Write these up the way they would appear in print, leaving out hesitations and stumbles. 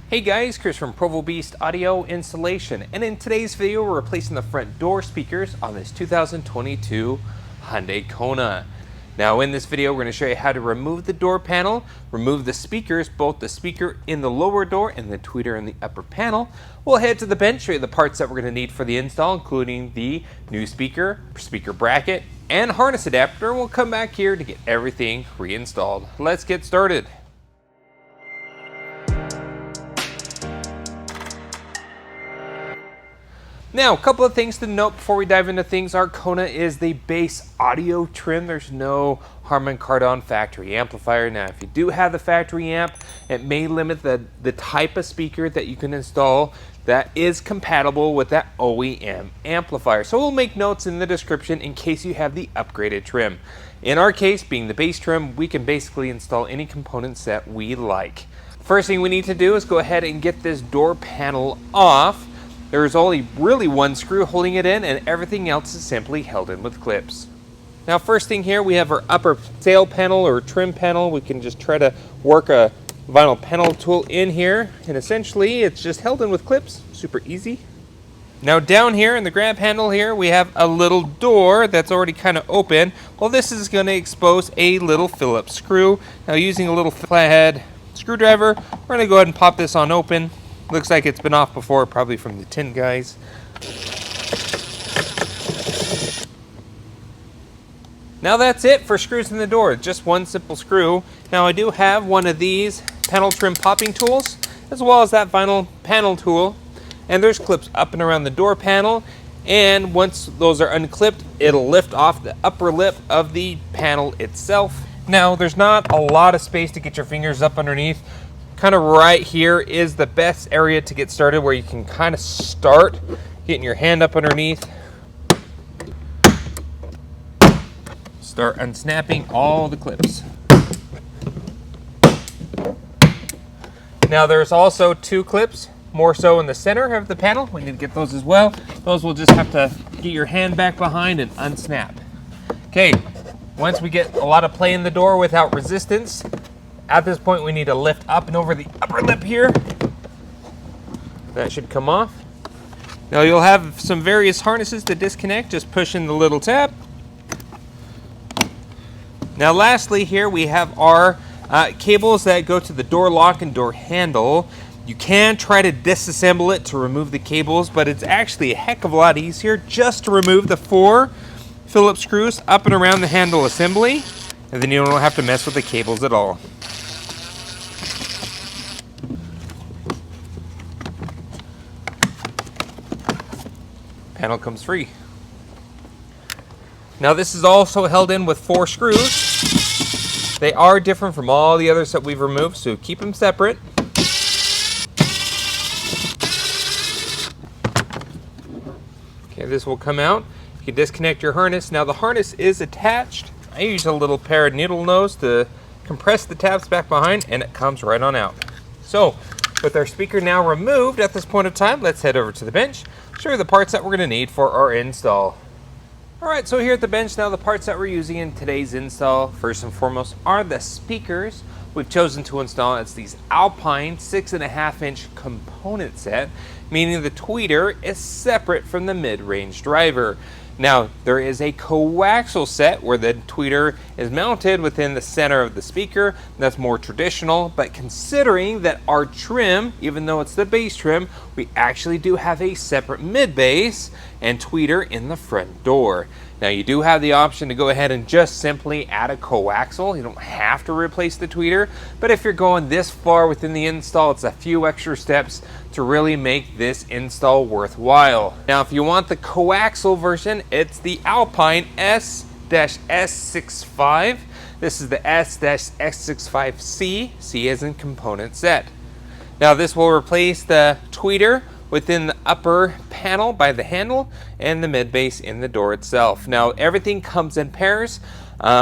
Hey guys, Chris from Provo Beast Audio Installation, and in today's video we're replacing the front door speakers on this 2022 Hyundai Kona. Now in this video we're going to show you how to remove the door panel, remove the speakers, both the speaker in the lower door and the tweeter in the upper panel. We'll head to the bench, show you the parts that we're going to need for the install, including the new speaker, speaker bracket, and harness adapter. We'll come back here to get everything reinstalled. Let's get started. Now, a couple of things to note before we dive into things. Our Kona is the base audio trim. There's no Harman Kardon factory amplifier. Now, if you do have the factory amp, it may limit the type of speaker that you can install that is compatible with that OEM amplifier. So we'll make notes in the description in case you have the upgraded trim. In our case, being the base trim, we can basically install any components that we like. First thing we need to do is go ahead and get this door panel off. There's only really one screw holding it in, and everything else is simply held in with clips. Now, first thing here, we have our upper sail panel or trim panel. We can just try to work a vinyl panel tool in here, and essentially it's just held in with clips. Super easy. Now down here in the grab handle here, we have a little door that's already kind of open. Well, this is going to expose a little Phillips screw. Now, using a little flathead screwdriver, we're going to go ahead and pop this on open. Looks like it's been off before, probably from the tin guys. Now that's it for screws in the door, just one simple screw. Now I do have one of these panel trim popping tools, as well as that vinyl panel tool. And there's clips up and around the door panel. And once those are unclipped, it'll lift off the upper lip of the panel itself. Now there's not a lot of space to get your fingers up underneath. Kind of right here is the best area to get started, where you can kind of start getting your hand up underneath. Start unsnapping all the clips. Now there's also two clips, more so in the center of the panel. We need to get those as well. Those will just have to get your hand back behind and unsnap. Okay, once we get a lot of play in the door without resistance, at this point, we need to lift up and over the upper lip here. That should come off. Now you'll have some various harnesses to disconnect. Just push in the little tab. Now lastly here we have our cables that go to the door lock and door handle. You can try to disassemble it to remove the cables, but it's actually a heck of a lot easier just to remove the 4 Phillips screws up and around the handle assembly, and then you don't have to mess with the cables at all. Panel comes free. Now this is also held in with 4 screws. They are different from all the others that we've removed, so keep them separate. Okay, this will come out. You can disconnect your harness. Now the harness is attached. I use a little pair of needle nose to compress the tabs back behind, and it comes right on out. So, with our speaker now removed at this point of time, let's head over to the bench, show you the parts that we're going to need for our install. Alright, so here at the bench now, the parts that we're using in today's install, first and foremost, are the speakers. We've chosen to install, it's these Alpine 6.5-inch component set, meaning the tweeter is separate from the mid-range driver. Now, there is a coaxial set where the tweeter is mounted within the center of the speaker. That's more traditional, but considering that our trim, even though it's the base trim, we actually do have a separate mid-bass and tweeter in the front door. Now, you do have the option to go ahead and just simply add a coaxial. You don't have to replace the tweeter, but if you're going this far within the install, it's a few extra steps to really make this install worthwhile. Now, if you want the coaxial version, it's the Alpine S-S65. This is the S-S65C, C as in component set. Now, this will replace the tweeter within the upper panel by the handle and the mid-bass in the door itself. Now, everything comes in pairs.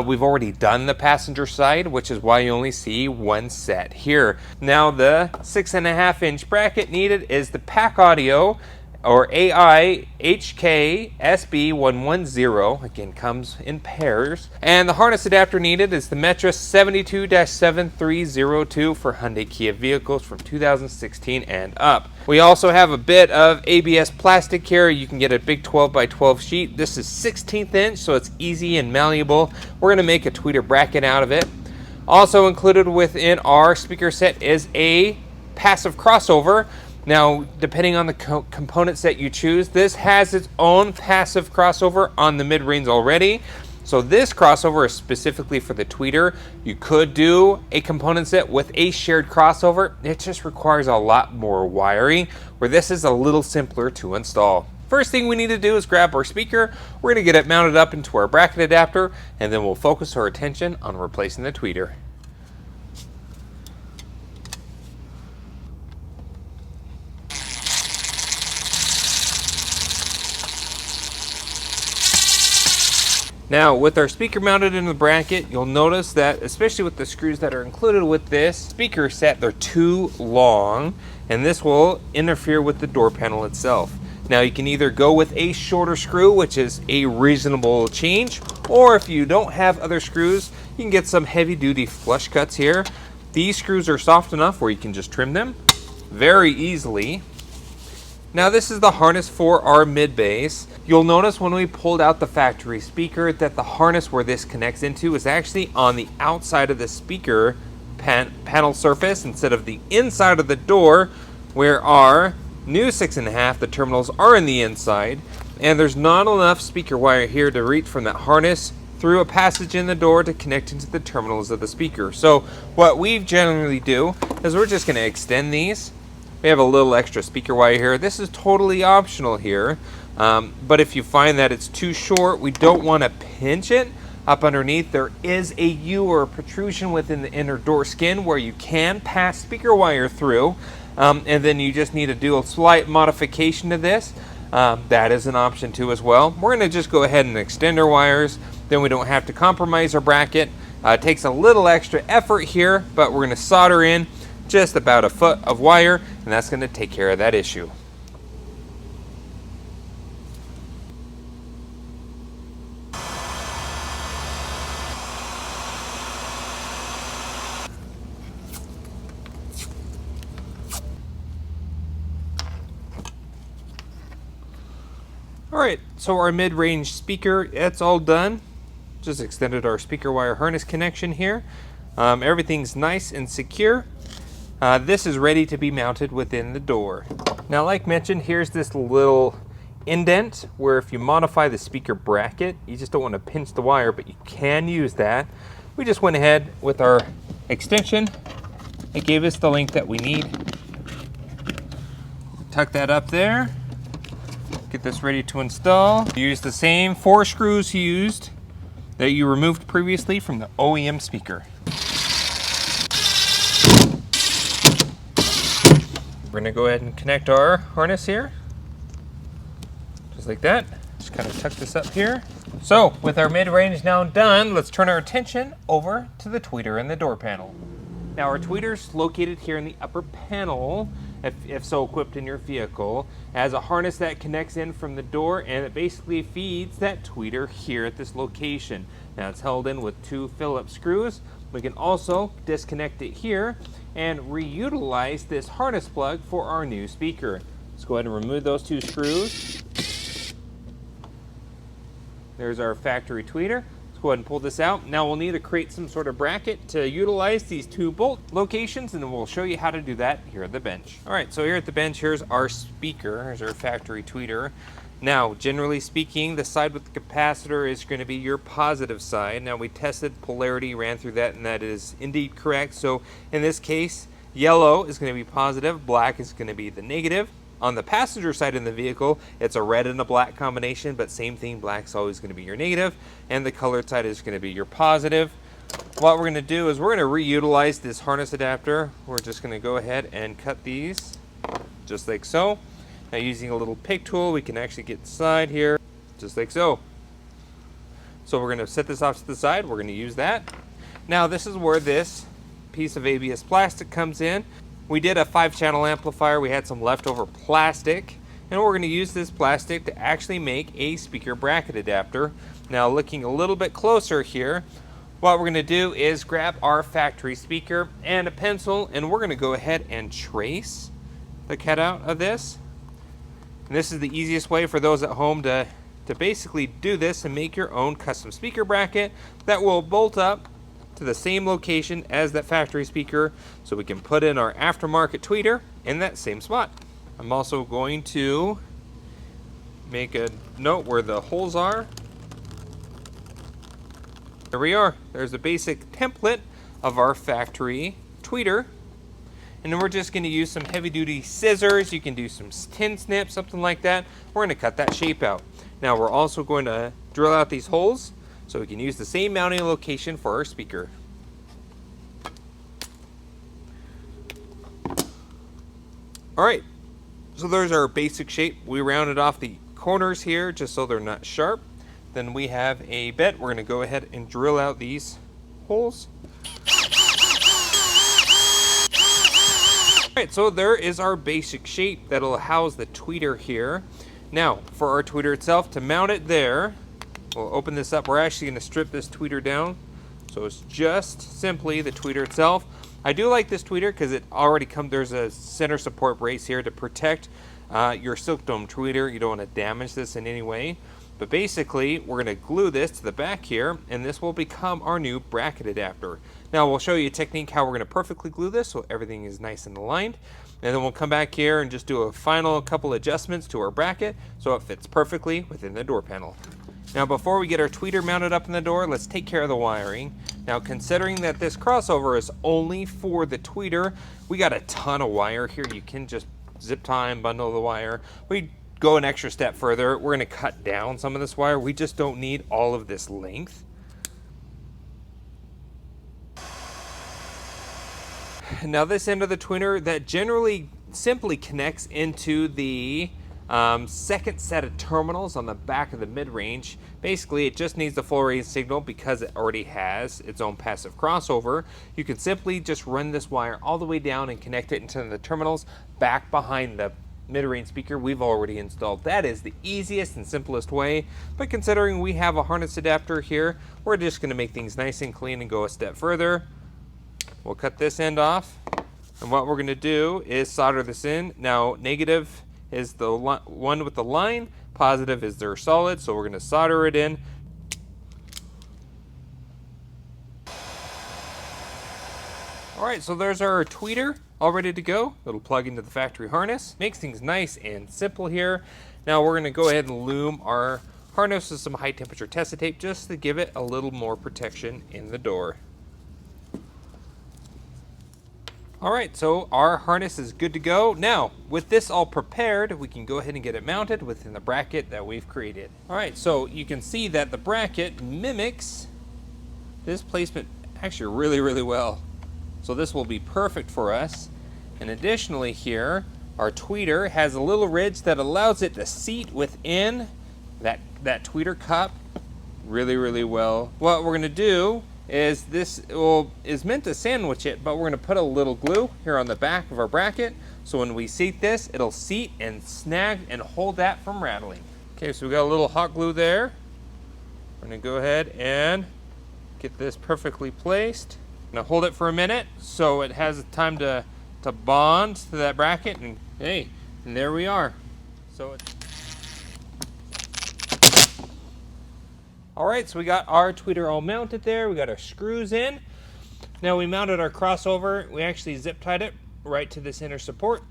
We've already done the passenger side, which is why you only see one set here. Now, the 6.5-inch bracket needed is the pack audio or AI-HK-SB110. Again, comes in pairs. And the harness adapter needed is the Metro 72-7302 for Hyundai Kia vehicles from 2016 and up. We also have a bit of ABS plastic here. You can get a big 12x12 sheet. This is 16th inch, so it's easy and malleable. We're going to make a tweeter bracket out of it. Also included within our speaker set is a passive crossover. Now, depending on the components that you choose, this has its own passive crossover on the mid-range already. So this crossover is specifically for the tweeter. You could do a component set with a shared crossover. It just requires a lot more wiring, where this is a little simpler to install. First thing we need to do is grab our speaker. We're going to get it mounted up into our bracket adapter, and then we'll focus our attention on replacing the tweeter. Now, with our speaker mounted in the bracket, you'll notice that, especially with the screws that are included with this speaker set, they're too long, and this will interfere with the door panel itself. Now, you can either go with a shorter screw, which is a reasonable change, or if you don't have other screws, you can get some heavy-duty flush cuts here. These screws are soft enough where you can just trim them very easily. Now, this is the harness for our mid bass. You'll notice when we pulled out the factory speaker that the harness where this connects into is actually on the outside of the speaker panel surface instead of the inside of the door, where our new 6.5, the terminals are in the inside, and there's not enough speaker wire here to reach from that harness through a passage in the door to connect into the terminals of the speaker. So what we generally do is we're just going to extend these. We have a little extra speaker wire here. This is totally optional here, but if you find that it's too short, we don't want to pinch it up underneath. There is a U or a protrusion within the inner door skin where you can pass speaker wire through, and then you just need to do a slight modification to this. That is an option too as well. We're going to just go ahead and extend our wires, then we don't have to compromise our bracket. It takes a little extra effort here, but we're going to solder in just about a foot of wire, and that's going to take care of that issue. Alright, so our mid-range speaker, it's all done. Just extended our speaker wire harness connection here. Everything's nice and secure. This is ready to be mounted within the door. Now, like mentioned, here's this little indent where if you modify the speaker bracket, you just don't want to pinch the wire, but you can use that. We just went ahead with our extension. It gave us the length that we need. Tuck that up there. Get this ready to install. Use the same 4 screws used that you removed previously from the OEM speaker. We're going to go ahead and connect our harness here, just like that. Just kind of tuck this up here. So, with our mid-range now done, let's turn our attention over to the tweeter and the door panel. Now, our tweeter's located here in the upper panel, if so equipped in your vehicle, as a harness that connects in from the door, and it basically feeds that tweeter here at this location. Now, it's held in with 2 Phillips screws. We can also disconnect it here and reutilize this harness plug for our new speaker. Let's go ahead and remove those 2 screws. There's our factory tweeter. Let's go ahead and pull this out. Now we'll need to create some sort of bracket to utilize these 2 bolt locations, and we'll show you how to do that here at the bench. All right, so here at the bench, here's our speaker. Here's our factory tweeter. Now, generally speaking, the side with the capacitor is going to be your positive side. Now, we tested polarity, ran through that, and that is indeed correct. So, in this case, yellow is going to be positive, black is going to be the negative. On the passenger side in the vehicle, it's a red and a black combination, but same thing, black's always going to be your negative, and the colored side is going to be your positive. What we're going to do is we're going to reutilize this harness adapter. We're just going to go ahead and cut these, just like so. Now, using a little pick tool, we can actually get inside here, just like so. So we're going to set this off to the side. We're going to use that. Now, this is where this piece of ABS plastic comes in. We did a 5-channel amplifier. We had some leftover plastic, and we're going to use this plastic to actually make a speaker bracket adapter. Now looking a little bit closer here, what we're going to do is grab our factory speaker and a pencil, and we're going to go ahead and trace the cutout of this. And this is the easiest way for those at home to basically do this and make your own custom speaker bracket that will bolt up to the same location as that factory speaker, so we can put in our aftermarket tweeter in that same spot. I'm also going to make a note where the holes are. There we are. There's a basic template of our factory tweeter. And then we're just going to use some heavy duty scissors. You can do some tin snips, something like that. We're going to cut that shape out. Now we're also going to drill out these holes so we can use the same mounting location for our speaker. Alright, so there's our basic shape. We rounded off the corners here just so they're not sharp. Then we have a bit. We're going to go ahead and drill out these holes. Alright, so there is our basic shape that'll house the tweeter here. Now, for our tweeter itself, to mount it there, we'll open this up. We're actually going to strip this tweeter down. So it's just simply the tweeter itself. I do like this tweeter because it already comes, there's a center support brace here to protect your silk dome tweeter. You don't want to damage this in any way. But basically, we're going to glue this to the back here, and this will become our new bracket adapter. Now, we'll show you a technique how we're going to perfectly glue this so everything is nice and aligned. And then we'll come back here and just do a final couple adjustments to our bracket so it fits perfectly within the door panel. Now, before we get our tweeter mounted up in the door, let's take care of the wiring. Now, considering that this crossover is only for the tweeter, we got a ton of wire here. You can just zip tie and bundle the wire. We go an extra step further. We're going to cut down some of this wire. We just don't need all of this length. Now this end of the tweeter that generally simply connects into the second set of terminals on the back of the mid-range. Basically, it just needs the full range signal because it already has its own passive crossover. You can simply just run this wire all the way down and connect it into the terminals back behind the mid-range speaker we've already installed. That is the easiest and simplest way, but considering we have a harness adapter here, we're just going to make things nice and clean and go a step further. We'll cut this end off, and what we're going to do is solder this in. Now, negative is the one with the line, positive is their solid, so we're going to solder it in. Alright, so there's our tweeter all ready to go. It'll plug into the factory harness. Makes things nice and simple here. Now we're going to go ahead and loom our harness with some high temperature tessa tape just to give it a little more protection in the door. Alright, so our harness is good to go. Now, with this all prepared, we can go ahead and get it mounted within the bracket that we've created. Alright, so you can see that the bracket mimics this placement actually really well. So this will be perfect for us. And additionally here, our tweeter has a little ridge that allows it to seat within that tweeter cup really well. What we're going to do is this is meant to sandwich it, but we're going to put a little glue here on the back of our bracket. So when we seat this, it'll seat and snag and hold that from rattling. Okay, so we got a little hot glue there. We're going to go ahead and get this perfectly placed. Now hold it for a minute so it has time to bond to that bracket, and hey, and there we are. So alright, so we got our tweeter all mounted there. We got our screws in. Now we mounted our crossover. We actually zip tied it right to the center support,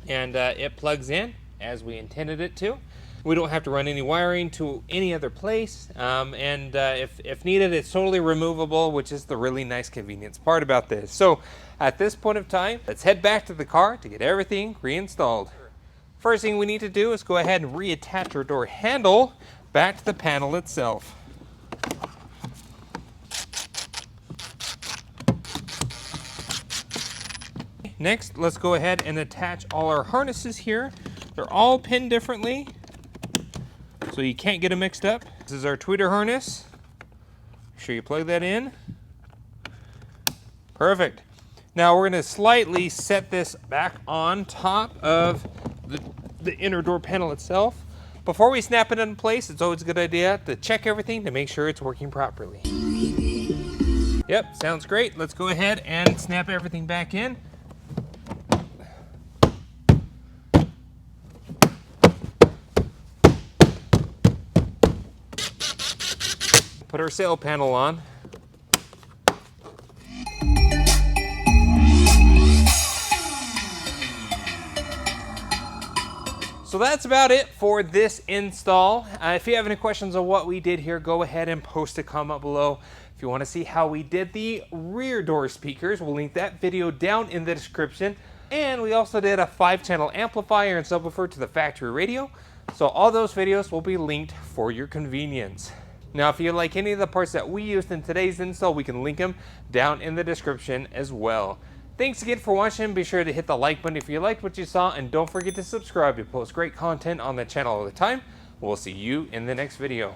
and it plugs in as we intended it to. We don't have to run any wiring to any other place, and if needed, it's totally removable, which is the really nice convenience part about this. So at this point of time, let's head back to the car to get everything reinstalled. First thing we need to do is go ahead and reattach our door handle back to the panel itself. Next, let's go ahead and attach all our harnesses here. They're all pinned differently, so you can't get them mixed up. This is our tweeter harness. Make sure you plug that in. Perfect. Now we're going to slightly set this back on top of the inner door panel itself. Before we snap it in place, it's always a good idea to check everything to make sure it's working properly. Yep, sounds great. Let's go ahead and snap everything back in. Put our sail panel on. So that's about it for this install. If you have any questions on what we did here, go ahead and post a comment below. If you want to see how we did the rear door speakers, we'll link that video down in the description. And we also did a 5-channel amplifier and subwoofer to the factory radio. So all those videos will be linked for your convenience. Now, if you like any of the parts that we used in today's install, we can link them down in the description as well. Thanks again for watching. Be sure to hit the like button if you liked what you saw, and don't forget to subscribe. We post great content on the channel all the time. We'll see you in the next video.